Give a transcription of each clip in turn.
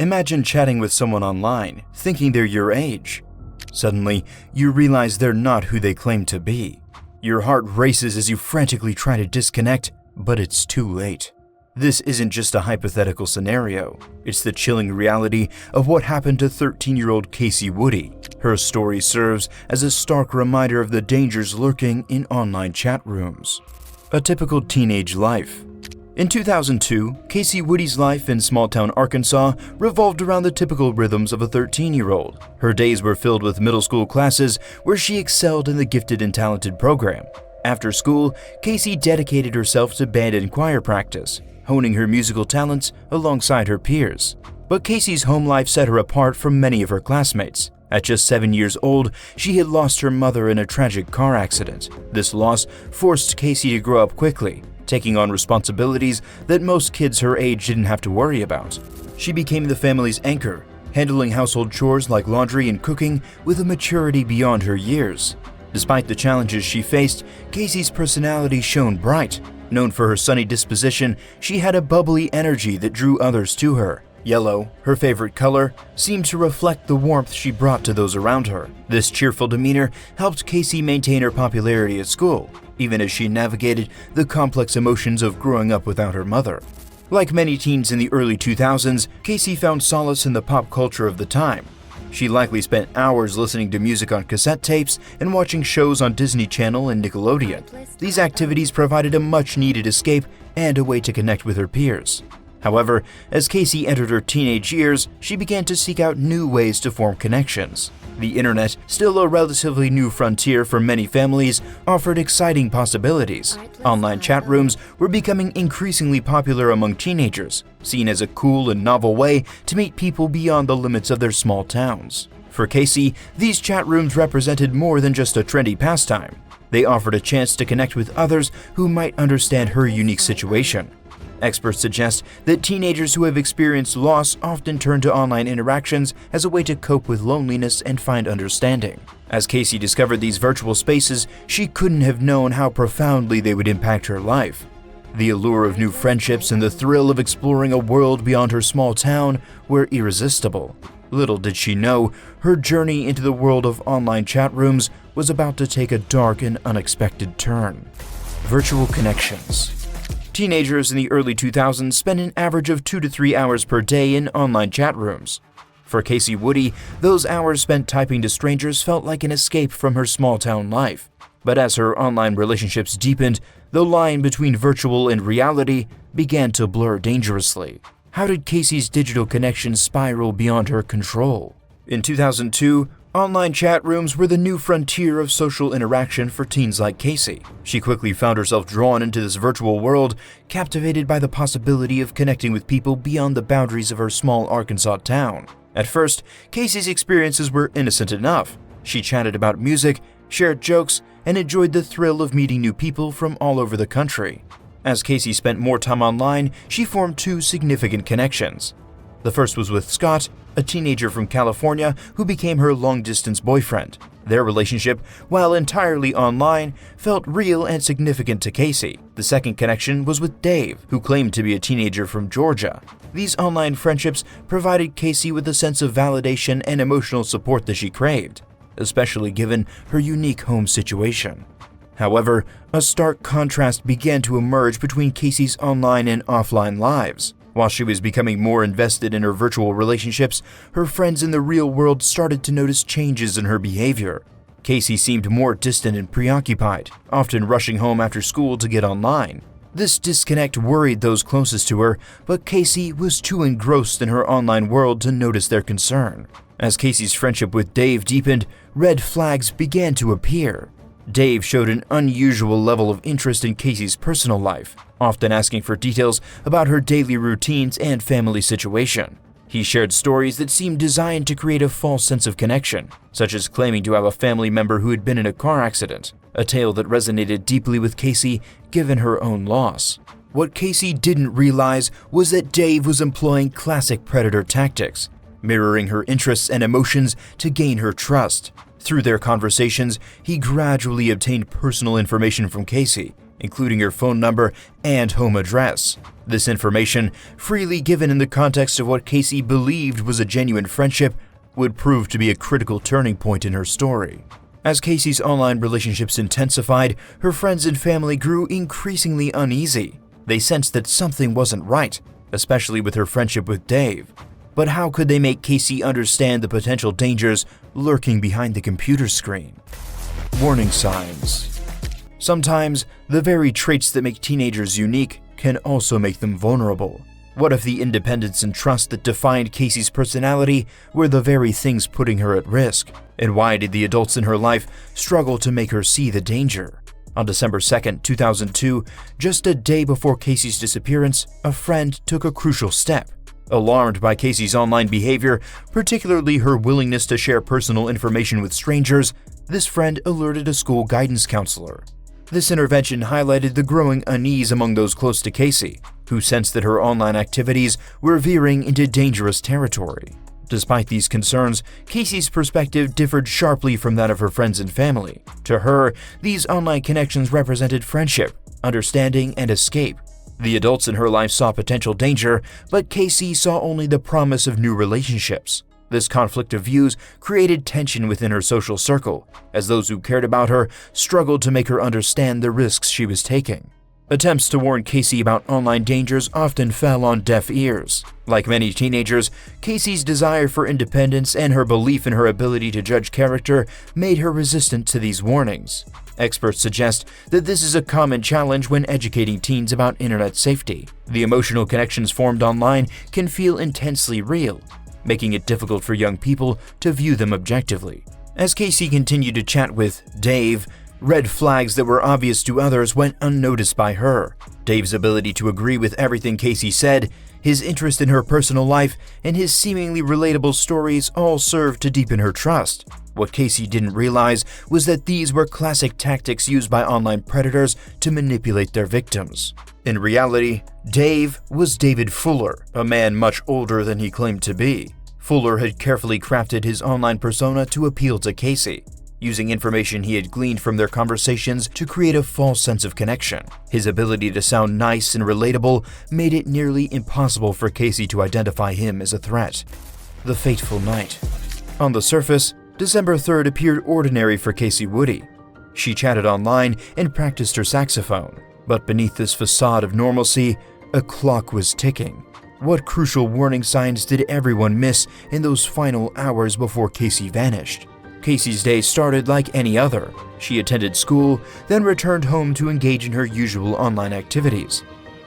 Imagine chatting with someone online, thinking they're your age. Suddenly, you realize they're not who they claim to be. Your heart races as you frantically try to disconnect, but it's too late. This isn't just a hypothetical scenario. It's the chilling reality of what happened to 13-year-old Kacie Woody. Her story serves as a stark reminder of the dangers lurking in online chat rooms. A typical teenage life. In 2002, Kacie Woody's life in small-town Arkansas revolved around the typical rhythms of a 13-year-old. Her days were filled with middle school classes where she excelled in the gifted and talented program. After school, Kacie dedicated herself to band and choir practice, honing her musical talents alongside her peers. But Kacie's home life set her apart from many of her classmates. At just 7 years old, she had lost her mother in a tragic car accident. This loss forced Kacie to grow up quickly, taking on responsibilities that most kids her age didn't have to worry about. She became the family's anchor, handling household chores like laundry and cooking with a maturity beyond her years. Despite the challenges she faced, Kacie's personality shone bright. Known for her sunny disposition, she had a bubbly energy that drew others to her. Yellow, her favorite color, seemed to reflect the warmth she brought to those around her. This cheerful demeanor helped Kacie maintain her popularity at school, even as she navigated the complex emotions of growing up without her mother. Like many teens in the early 2000s, Kacie found solace in the pop culture of the time. She likely spent hours listening to music on cassette tapes and watching shows on Disney Channel and Nickelodeon. These activities provided a much-needed escape and a way to connect with her peers. However, as Kacie entered her teenage years, she began to seek out new ways to form connections. The internet, still a relatively new frontier for many families, offered exciting possibilities. Online chat rooms were becoming increasingly popular among teenagers, seen as a cool and novel way to meet people beyond the limits of their small towns. For Kacie, these chat rooms represented more than just a trendy pastime. They offered a chance to connect with others who might understand her unique situation. Experts suggest that teenagers who have experienced loss often turn to online interactions as a way to cope with loneliness and find understanding. As Kacie discovered these virtual spaces, she couldn't have known how profoundly they would impact her life. The allure of new friendships and the thrill of exploring a world beyond her small town were irresistible. Little did she know, her journey into the world of online chat rooms was about to take a dark and unexpected turn. Virtual connections. Teenagers in the early 2000s spent an average of 2 to 3 hours per day in online chat rooms. For Kacie Woody, those hours spent typing to strangers felt like an escape from her small-town life. But as her online relationships deepened, the line between virtual and reality began to blur dangerously. How did Kacie's digital connections spiral beyond her control? In 2002, online chat rooms were the new frontier of social interaction for teens like Kacie. She quickly found herself drawn into this virtual world, captivated by the possibility of connecting with people beyond the boundaries of her small Arkansas town. At first, Kacie's experiences were innocent enough. She chatted about music, shared jokes, and enjoyed the thrill of meeting new people from all over the country. As Kacie spent more time online, she formed 2 significant connections. The first was with Scott, a teenager from California who became her long-distance boyfriend. Their relationship, while entirely online, felt real and significant to Kacie. The second connection was with Dave, who claimed to be a teenager from Georgia. These online friendships provided Kacie with a sense of validation and emotional support that she craved, especially given her unique home situation. However, a stark contrast began to emerge between Kacie's online and offline lives. While she was becoming more invested in her virtual relationships, her friends in the real world started to notice changes in her behavior. Kacie seemed more distant and preoccupied, often rushing home after school to get online. This disconnect worried those closest to her, but Kacie was too engrossed in her online world to notice their concern. As Kacie's friendship with Dave deepened, red flags began to appear. Dave showed an unusual level of interest in Kacie's personal life, often asking for details about her daily routines and family situation. He shared stories that seemed designed to create a false sense of connection, such as claiming to have a family member who had been in a car accident, a tale that resonated deeply with Kacie given her own loss. What Kacie didn't realize was that Dave was employing classic predator tactics. mirroring her interests and emotions to gain her trust. Through their conversations, he gradually obtained personal information from Kacie, including her phone number and home address. This information, freely given in the context of what Kacie believed was a genuine friendship, would prove to be a critical turning point in her story. As Kacie's online relationships intensified, her friends and family grew increasingly uneasy. They sensed that something wasn't right, especially with her friendship with Dave. But how could they make Kacie understand the potential dangers lurking behind the computer screen? Warning signs. Sometimes, the very traits that make teenagers unique can also make them vulnerable. What if the independence and trust that defined Kacie's personality were the very things putting her at risk? And why did the adults in her life struggle to make her see the danger? On December 2, 2002, just a day before Kacie's disappearance, a friend took a crucial step. Alarmed by Kacie's online behavior, particularly her willingness to share personal information with strangers, this friend alerted a school guidance counselor. This intervention highlighted the growing unease among those close to Kacie, who sensed that her online activities were veering into dangerous territory. Despite these concerns, Kacie's perspective differed sharply from that of her friends and family. To her, these online connections represented friendship, understanding, and escape. The adults in her life saw potential danger, but Kacie saw only the promise of new relationships. This conflict of views created tension within her social circle, as those who cared about her struggled to make her understand the risks she was taking. Attempts to warn Kacie about online dangers often fell on deaf ears. Like many teenagers, Kacie's desire for independence and her belief in her ability to judge character made her resistant to these warnings. Experts suggest that this is a common challenge when educating teens about internet safety. The emotional connections formed online can feel intensely real, making it difficult for young people to view them objectively. As Kacie continued to chat with Dave, red flags that were obvious to others went unnoticed by her. Dave's ability to agree with everything Kacie said, his interest in her personal life, and his seemingly relatable stories all served to deepen her trust. What Kacie didn't realize was that these were classic tactics used by online predators to manipulate their victims. In reality, Dave was David Fuller, a man much older than he claimed to be. Fuller had carefully crafted his online persona to appeal to Kacie, using information he had gleaned from their conversations to create a false sense of connection. His ability to sound nice and relatable made it nearly impossible for Kacie to identify him as a threat. The fateful night. On the surface, December 3rd appeared ordinary for Kacie Woody. She chatted online and practiced her saxophone, but beneath this facade of normalcy, a clock was ticking. What crucial warning signs did everyone miss in those final hours before Kacie vanished? Kacie's day started like any other. She attended school, then returned home to engage in her usual online activities.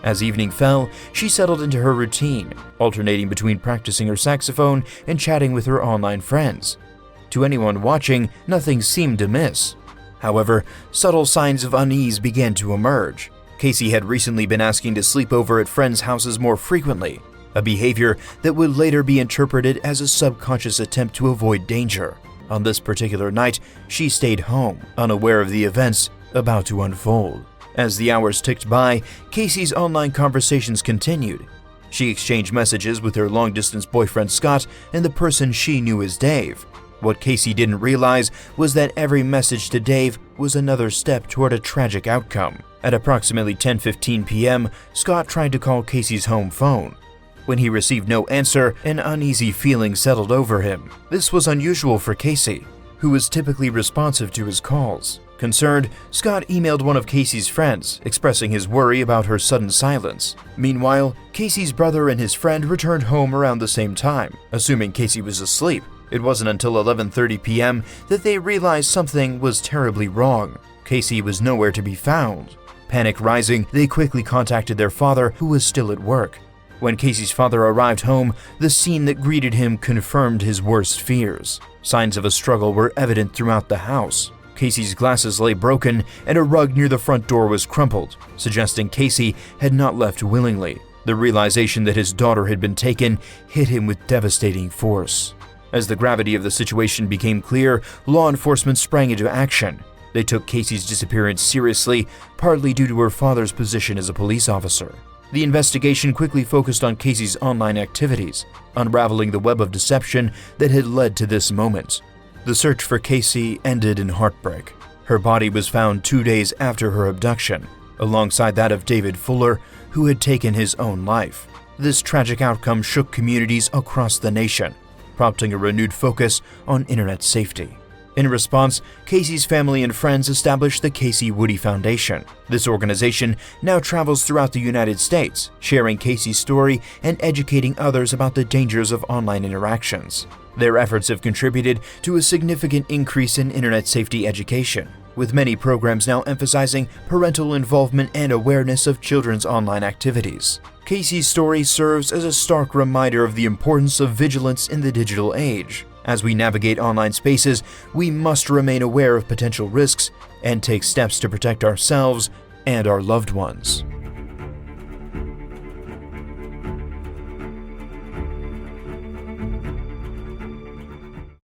As evening fell, she settled into her routine, alternating between practicing her saxophone and chatting with her online friends. To anyone watching, nothing seemed amiss. However, subtle signs of unease began to emerge. Kacie had recently been asking to sleep over at friends' houses more frequently, a behavior that would later be interpreted as a subconscious attempt to avoid danger. On this particular night, she stayed home, unaware of the events about to unfold. As the hours ticked by, Kacie's online conversations continued. She exchanged messages with her long-distance boyfriend Scott and the person she knew as Dave. What Kacie didn't realize was that every message to Dave was another step toward a tragic outcome. At approximately 10:15 p.m., Scott tried to call Kacie's home phone. When he received no answer, an uneasy feeling settled over him. This was unusual for Kacie, who was typically responsive to his calls. Concerned, Scott emailed one of Kacie's friends, expressing his worry about her sudden silence. Meanwhile, Kacie's brother and his friend returned home around the same time, assuming Kacie was asleep. It wasn't until 11:30 p.m. that they realized something was terribly wrong. Kacie was nowhere to be found. Panic rising, they quickly contacted their father, who was still at work. When Kacie's father arrived home, the scene that greeted him confirmed his worst fears. Signs of a struggle were evident throughout the house. Kacie's glasses lay broken, and a rug near the front door was crumpled, suggesting Kacie had not left willingly. The realization that his daughter had been taken hit him with devastating force. As the gravity of the situation became clear, law enforcement sprang into action. They took Kacie's disappearance seriously, partly due to her father's position as a police officer. The investigation quickly focused on Kacie's online activities, unraveling the web of deception that had led to this moment. The search for Kacie ended in heartbreak. Her body was found 2 days after her abduction, alongside that of David Fuller, who had taken his own life. This tragic outcome shook communities across the nation, prompting a renewed focus on internet safety. In response, Kacie's family and friends established the Kacie Woody Foundation. This organization now travels throughout the United States, sharing Kacie's story and educating others about the dangers of online interactions. Their efforts have contributed to a significant increase in internet safety education, with many programs now emphasizing parental involvement and awareness of children's online activities. Kacie's story serves as a stark reminder of the importance of vigilance in the digital age. As we navigate online spaces, we must remain aware of potential risks and take steps to protect ourselves and our loved ones.